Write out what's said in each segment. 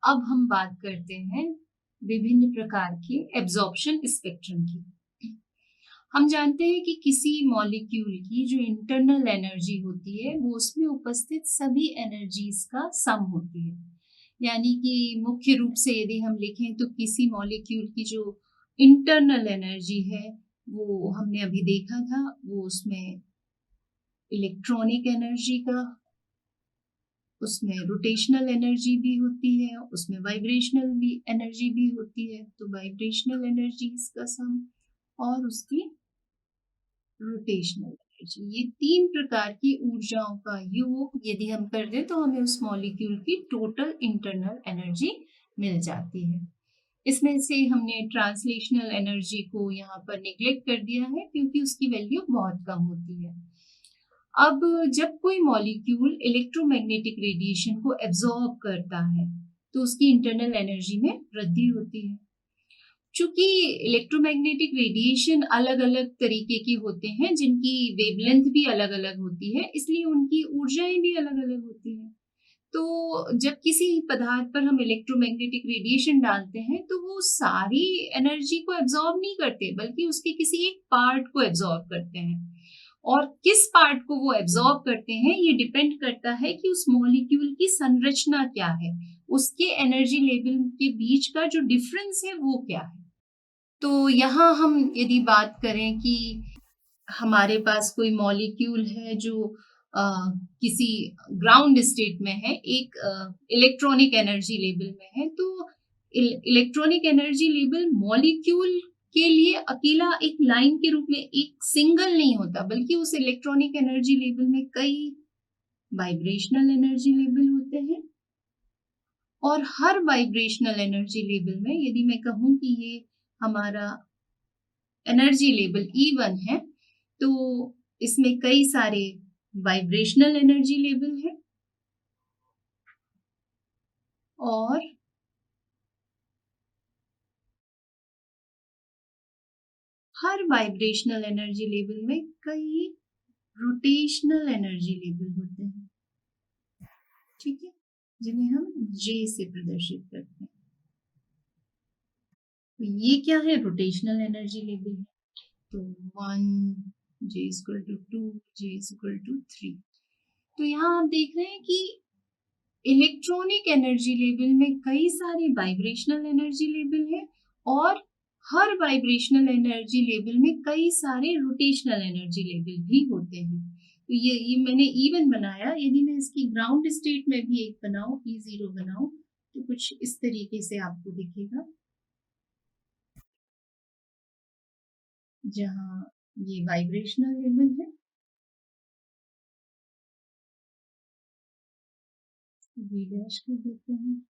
अब हम बात करते हैं विभिन्न प्रकार के एब्जॉर्प्शन स्पेक्ट्रम की। हम जानते हैं कि किसी मॉलिक्यूल की जो इंटरनल एनर्जी होती है वो उसमें उपस्थित सभी एनर्जीज का सम होती है। यानी कि मुख्य रूप से यदि हम लिखें तो किसी मॉलिक्यूल की जो इंटरनल एनर्जी है वो हमने अभी देखा था, वो उसमें इलेक्ट्रॉनिक एनर्जी का, उसमें रोटेशनल एनर्जी भी होती है, उसमें वाइब्रेशनल भी एनर्जी भी होती है। तो वाइब्रेशनल एनर्जीज का सम और उसकी रोटेशनल एनर्जी, ये तीन प्रकार की ऊर्जाओं का योग यदि हम कर दें तो हमें उस मॉलिक्यूल की टोटल इंटरनल एनर्जी मिल जाती है। इसमें से हमने ट्रांसलेशनल एनर्जी को यहाँ पर निग्लेक्ट कर दिया है क्योंकि उसकी वैल्यू बहुत कम होती है। अब जब कोई मॉलिक्यूल इलेक्ट्रोमैग्नेटिक रेडिएशन को एब्जॉर्ब करता है तो उसकी इंटरनल एनर्जी में वृद्धि होती है। चूंकि इलेक्ट्रोमैग्नेटिक रेडिएशन अलग अलग तरीके के होते हैं जिनकी वेवलेंथ भी अलग अलग होती है, इसलिए उनकी ऊर्जाएं भी अलग अलग होती हैं। तो जब किसी पदार्थ पर हम इलेक्ट्रोमैग्नेटिक रेडिएशन डालते हैं तो वो सारी एनर्जी को एब्जॉर्ब नहीं करते बल्कि उसके किसी एक पार्ट को एब्जॉर्ब करते हैं। और किस पार्ट को वो एब्जॉर्ब करते हैं ये डिपेंड करता है कि उस मॉलिक्यूल की संरचना क्या है, उसके एनर्जी लेवल के बीच का जो डिफरेंस है वो क्या है। तो यहाँ हम यदि बात करें कि हमारे पास कोई मॉलिक्यूल है जो किसी ग्राउंड स्टेट में है, एक इलेक्ट्रॉनिक एनर्जी लेवल में है, तो इलेक्ट्रॉनिक एनर्जी लेवल मॉलिक्यूल के लिए अकेला एक लाइन के रूप में एक सिंगल नहीं होता, बल्कि उस इलेक्ट्रॉनिक एनर्जी लेवल में कई वाइब्रेशनल एनर्जी लेवल होते हैं। और हर वाइब्रेशनल एनर्जी लेवल में यदि मैं कहूं कि ये हमारा एनर्जी लेवल E1 है तो इसमें कई सारे वाइब्रेशनल एनर्जी लेवल है और हर वाइब्रेशनल एनर्जी लेवल में कई रोटेशनल एनर्जी लेवल होते हैं, ठीक है, जिन्हें हम J से प्रदर्शित करते हैं। तो ये क्या है? रोटेशनल एनर्जी लेवल है। तो 1 J equal to 2 J equal to 3। तो यहाँ आप देख रहे हैं कि इलेक्ट्रॉनिक एनर्जी लेवल में कई सारे वाइब्रेशनल एनर्जी लेवल है और हर वाइब्रेशनल एनर्जी लेवल में कई सारे रोटेशनल एनर्जी लेवल भी होते हैं। तो ये मैंने E1 बनाया, यदि मैं इसकी ग्राउंड स्टेट में भी एक बनाऊं, E0 बनाऊं, तो कुछ इस तरीके से आपको दिखेगा, जहां ये वाइब्रेशनल लेवल है, V डैश कर देते हैं।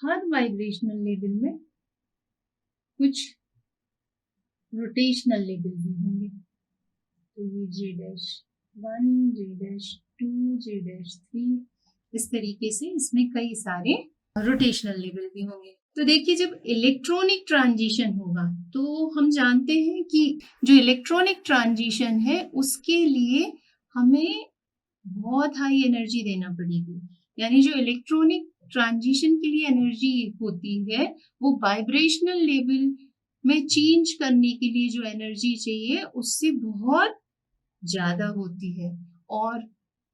हर वाइब्रेशनल लेवल में कुछ रोटेशनल लेवल भी होंगे। तो ये J'1, J'2, J'3, इस तरीके से इसमें कई सारे रोटेशनल लेवल भी होंगे। तो देखिए, जब इलेक्ट्रॉनिक ट्रांजिशन होगा तो हम जानते हैं कि जो इलेक्ट्रॉनिक ट्रांजिशन है उसके लिए हमें बहुत हाई एनर्जी देना पड़ेगी। यानी जो इलेक्ट्रॉनिक ट्रांजिशन के लिए एनर्जी होती है वो वाइब्रेशनल लेवल में चेंज करने के लिए जो एनर्जी चाहिए उससे बहुत ज्यादा होती है। और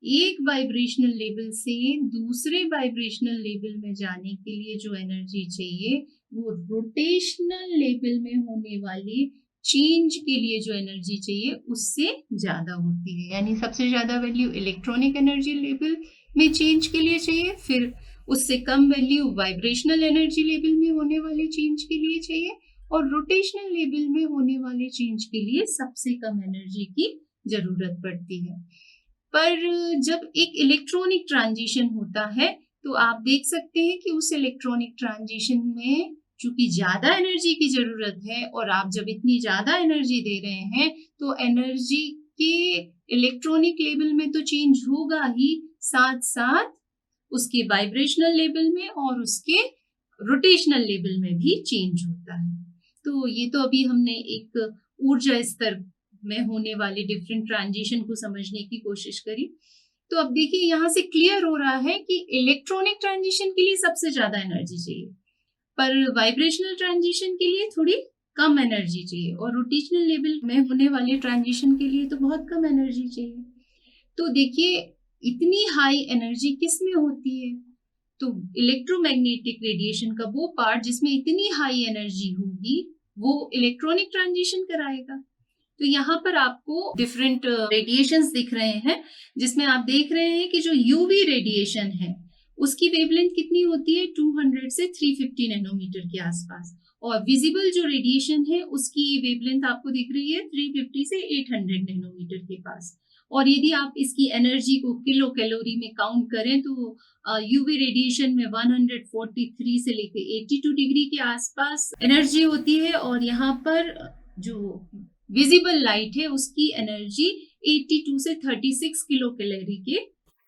एक वाइब्रेशनल लेवल से दूसरे वाइब्रेशनल लेवल में जाने के लिए जो एनर्जी चाहिए वो रोटेशनल लेवल में होने वाली चेंज के लिए जो एनर्जी चाहिए उससे ज्यादा होती है। यानी सबसे ज्यादा वैल्यू इलेक्ट्रॉनिक एनर्जी लेवल में चेंज के लिए चाहिए, फिर उससे कम वैल्यू वाइब्रेशनल एनर्जी लेवल में होने वाले चेंज के लिए चाहिए, और रोटेशनल लेवल में होने वाले चेंज के लिए सबसे कम एनर्जी की जरूरत पड़ती है। पर जब एक इलेक्ट्रॉनिक ट्रांजिशन होता है तो आप देख सकते हैं कि उस इलेक्ट्रॉनिक ट्रांजिशन में चूंकि ज्यादा एनर्जी की जरूरत है, और आप जब इतनी ज्यादा एनर्जी दे रहे हैं तो एनर्जी के इलेक्ट्रॉनिक लेवल में तो चेंज होगा ही, साथ साथ उसके वाइब्रेशनल लेवल में और उसके रोटेशनल लेवल में भी चेंज होता है। तो ये तो अभी हमने एक ऊर्जा स्तर में होने वाले डिफरेंट ट्रांजिशन को समझने की कोशिश करी। तो अब देखिए यहाँ से क्लियर हो रहा है कि इलेक्ट्रॉनिक ट्रांजिशन के लिए सबसे ज्यादा एनर्जी चाहिए, पर वाइब्रेशनल ट्रांजिशन के लिए थोड़ी कम एनर्जी चाहिए, और रोटेशनल लेवल में होने वाले ट्रांजिशन के लिए तो बहुत कम एनर्जी चाहिए। तो देखिए इतनी हाई एनर्जी किस में होती है? तो इलेक्ट्रोमैग्नेटिक रेडिएशन का वो पार्ट जिसमें इतनी हाई एनर्जी होगी वो इलेक्ट्रॉनिक ट्रांजिशन कराएगा। तो यहाँ पर आपको डिफरेंट रेडिएशंस दिख रहे हैं, जिसमें आप देख रहे हैं कि जो यूवी रेडिएशन है उसकी वेवलेंथ कितनी होती है, 200 से 350 नैनोमीटर के आसपास, और विजिबल जो रेडिएशन है उसकी वेवलेंथ आपको दिख रही है 350 से 800 नैनोमीटर के पास। और यदि आप इसकी एनर्जी को किलो कैलोरी में काउंट करें तो यूवी रेडिएशन में 143 से लेकर 82 डिग्री के आसपास एनर्जी होती है, और यहाँ पर जो विजिबल लाइट है उसकी एनर्जी 82 से 36 किलो कैलोरी के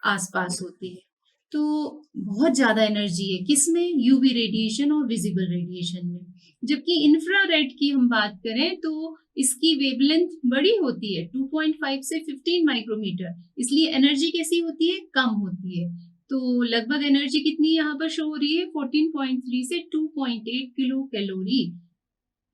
आसपास होती है। तो बहुत ज्यादा एनर्जी है किसमें, यूवी रेडिएशन और विजिबल रेडिएशन में। जबकि इंफ्रारेड की हम बात करें तो इसकी वेवलेंथ बड़ी होती है, 2.5 से 15 माइक्रोमीटर, इसलिए एनर्जी कैसी होती है, कम होती है। तो लगभग एनर्जी कितनी यहाँ पर शो हो रही है, 14.3 से 2.8 किलो कैलोरी,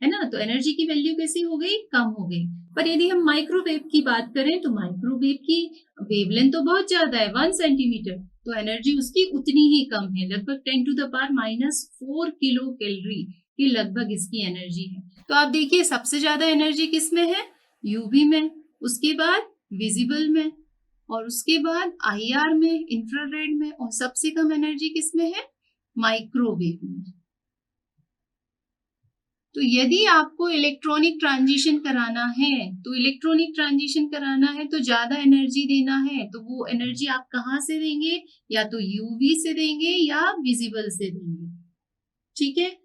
है ना। तो एनर्जी की वैल्यू कैसी हो गई, कम हो गई। पर यदि हम माइक्रोवेव की बात करें तो माइक्रोवेव की वेवलेंथ तो बहुत ज्यादा है, 1 सेंटीमीटर, तो एनर्जी उसकी उतनी ही कम है, लगभग 10 to the power -4 kilo calorie की लगभग इसकी एनर्जी है। तो आप देखिए सबसे ज्यादा एनर्जी किस में है, यूवी में, उसके बाद विजिबल में, और उसके बाद आईआर में, इंफ्रारेड में, और सबसे कम एनर्जी किस में है, माइक्रोवेव में। तो यदि आपको इलेक्ट्रॉनिक ट्रांजिशन कराना है तो ज्यादा एनर्जी देना है, तो वो एनर्जी आप कहाँ से देंगे, या तो यूवी से देंगे या विजिबल से देंगे, ठीक है।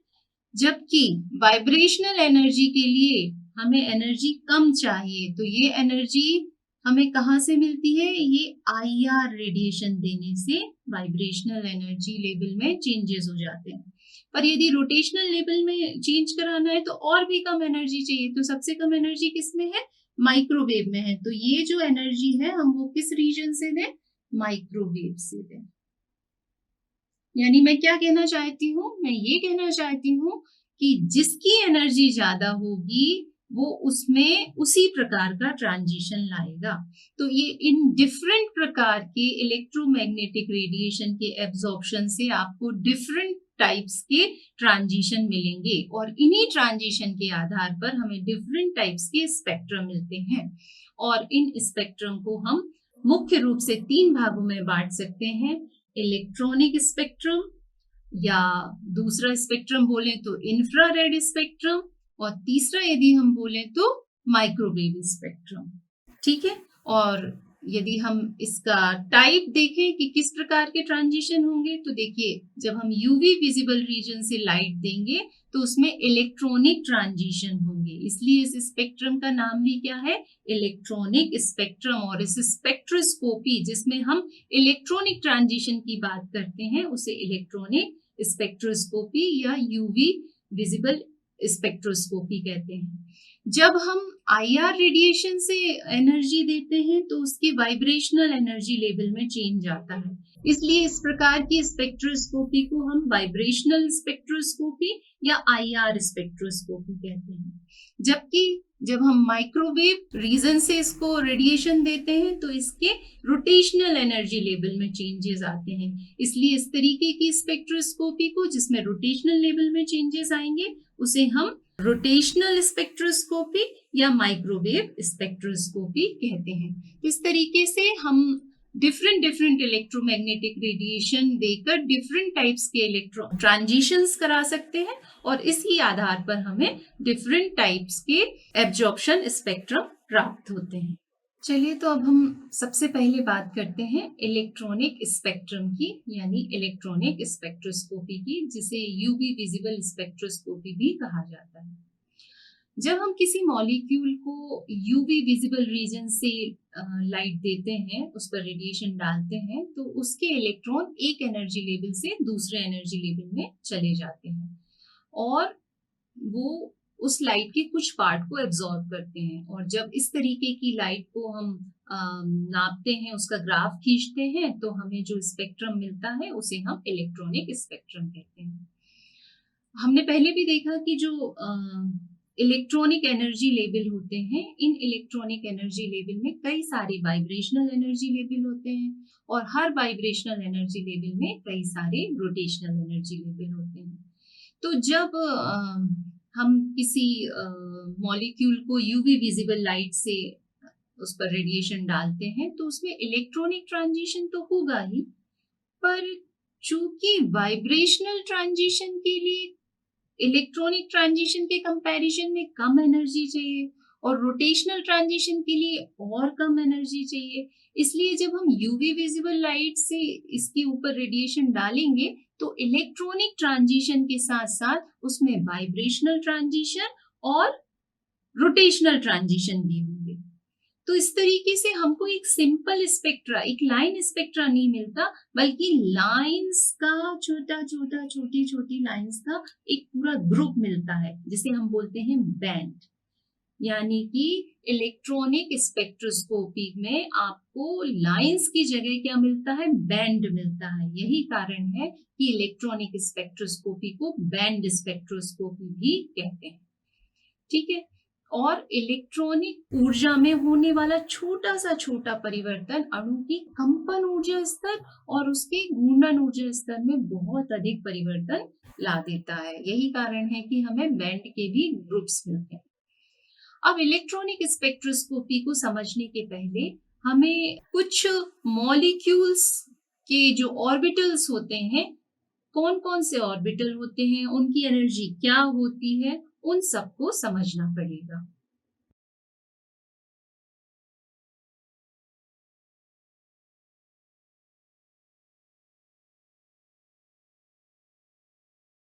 जबकि वाइब्रेशनल एनर्जी के लिए हमें एनर्जी कम चाहिए, तो ये एनर्जी हमें कहाँ से मिलती है, ये आईआर रेडिएशन देने से वाइब्रेशनल एनर्जी लेवल में चेंजेस हो जाते हैं। पर यदि रोटेशनल लेवल में चेंज कराना है तो और भी कम एनर्जी चाहिए, तो सबसे कम एनर्जी किसमें है, माइक्रोवेव में है। तो ये जो एनर्जी है हम वो किस रीजन से दें, माइक्रोवेव से दें। यानी मैं क्या कहना चाहती हूँ, मैं ये कहना चाहती हूँ कि जिसकी एनर्जी ज्यादा होगी वो उसमें उसी प्रकार का ट्रांजिशन लाएगा। तो ये इन डिफरेंट प्रकार के इलेक्ट्रोमैग्नेटिक रेडिएशन के एब्जॉर्प्शन से आपको डिफरेंट टाइप्स के ट्रांजिशन मिलेंगे, और इन्हीं ट्रांजिशन के आधार पर हमें डिफरेंट टाइप्स के स्पेक्ट्रम मिलते हैं। और इन स्पेक्ट्रम को हम मुख्य रूप से 3 भागों में बांट सकते हैं, इलेक्ट्रॉनिक स्पेक्ट्रम, या दूसरा स्पेक्ट्रम बोले तो इंफ्रारेड स्पेक्ट्रम, और तीसरा यदि हम बोले तो माइक्रोवेव स्पेक्ट्रम, ठीक है। और यदि हम इसका टाइप देखें कि किस प्रकार के ट्रांजिशन होंगे, तो देखिए जब हम यूवी विजिबल रीजन से लाइट देंगे तो उसमें इलेक्ट्रॉनिक ट्रांजिशन होंगे, इसलिए इस स्पेक्ट्रम का नाम भी क्या है, इलेक्ट्रॉनिक स्पेक्ट्रम। और इस स्पेक्ट्रोस्कोपी जिसमें हम इलेक्ट्रॉनिक ट्रांजिशन की बात करते हैं उसे इलेक्ट्रॉनिक स्पेक्ट्रोस्कोपी या यूवी विजिबल स्पेक्ट्रोस्कोपी कहते हैं। जब हम आईआर रेडिएशन से एनर्जी देते हैं तो उसकी वाइब्रेशनल एनर्जी लेवल में चेंज आता है, इसलिए इस प्रकार की स्पेक्ट्रोस्कोपी को हम वाइब्रेशनल स्पेक्ट्रोस्कोपी या आईआर स्पेक्ट्रोस्कोपी कहते हैं। जबकि जब हम माइक्रोवेव रीजन से इसको रेडिएशन देते हैं तो इसके रोटेशनल एनर्जी लेवल में चेंजेस आते हैं, इसलिए इस तरीके की स्पेक्ट्रोस्कोपी को जिसमें रोटेशनल लेवल में चेंजेस आएंगे उसे हम रोटेशनल स्पेक्ट्रोस्कोपी या माइक्रोवेव स्पेक्ट्रोस्कोपी कहते हैं। इस तरीके से हम डिफरेंट इलेक्ट्रोमैग्नेटिक रेडिएशन देकर डिफरेंट टाइप्स के इलेक्ट्रो ट्रांजिशंस करा सकते हैं, और इसी आधार पर हमें डिफरेंट टाइप्स के एब्जॉर्प्शन स्पेक्ट्रम प्राप्त होते हैं। चलिए तो अब हम सबसे पहले बात करते हैं इलेक्ट्रॉनिक स्पेक्ट्रम की, यानी इलेक्ट्रॉनिक स्पेक्ट्रोस्कोपी की, जिसे यूवी विजिबल स्पेक्ट्रोस्कोपी भी कहा जाता है। जब हम किसी मॉलिक्यूल को यूवी विजिबल रीजन से लाइट देते हैं, उस पर रेडिएशन डालते हैं, तो उसके इलेक्ट्रॉन एक एनर्जी लेवल से दूसरे एनर्जी लेवल में चले जाते हैं, और वो उस लाइट के कुछ पार्ट को एब्जॉर्ब करते हैं, और जब इस तरीके की लाइट को हम नापते हैं, उसका ग्राफ खींचते हैं, तो हमें जो स्पेक्ट्रम मिलता है उसे हम इलेक्ट्रॉनिक स्पेक्ट्रम कहते हैं। हमने पहले भी देखा कि जो इलेक्ट्रॉनिक एनर्जी लेवल होते हैं, इन इलेक्ट्रॉनिक एनर्जी लेवल में कई सारे वाइब्रेशनल एनर्जी लेवल होते हैं, और हर वाइब्रेशनल एनर्जी लेवल में कई सारे रोटेशनल एनर्जी लेवल होते हैं। तो जब हम किसी मॉलिक्यूल को यूवी विजिबल लाइट से उस पर रेडिएशन डालते हैं, तो उसमें इलेक्ट्रॉनिक ट्रांजिशन तो होगा ही, पर चूंकि वाइब्रेशनल ट्रांजिशन के लिए इलेक्ट्रॉनिक ट्रांजिशन के कंपैरिजन में कम एनर्जी चाहिए, और रोटेशनल ट्रांजिशन के लिए और कम एनर्जी चाहिए, इसलिए जब हम यूवी विजिबल लाइट से इसके ऊपर रेडिएशन डालेंगे, तो इलेक्ट्रॉनिक ट्रांजिशन के साथ साथ उसमें वाइब्रेशनल ट्रांजिशन और रोटेशनल ट्रांजिशन भी होंगे। तो इस तरीके से हमको एक सिंपल स्पेक्ट्रा, एक लाइन स्पेक्ट्रा नहीं मिलता, बल्कि लाइंस का छोटी छोटी लाइंस का एक पूरा ग्रुप मिलता है, जिसे हम बोलते हैं बैंड। यानी कि इलेक्ट्रॉनिक स्पेक्ट्रोस्कोपी में आपको लाइंस की जगह क्या मिलता है? बैंड मिलता है। यही कारण है कि इलेक्ट्रॉनिक स्पेक्ट्रोस्कोपी को बैंड स्पेक्ट्रोस्कोपी भी कहते हैं। ठीक है। और इलेक्ट्रॉनिक ऊर्जा में होने वाला छोटा सा छोटा परिवर्तन अणु की कंपन ऊर्जा स्तर और उसके घूर्णन ऊर्जा स्तर में बहुत अधिक परिवर्तन ला देता है। यही कारण है कि हमें बैंड के भी ग्रुप्स मिलते हैं। अब इलेक्ट्रॉनिक स्पेक्ट्रोस्कोपी को समझने के पहले हमें कुछ मॉलिक्यूल्स के जो ऑर्बिटल्स होते हैं, कौन कौन से ऑर्बिटल होते हैं, उनकी एनर्जी क्या होती है, उन सबको समझना पड़ेगा।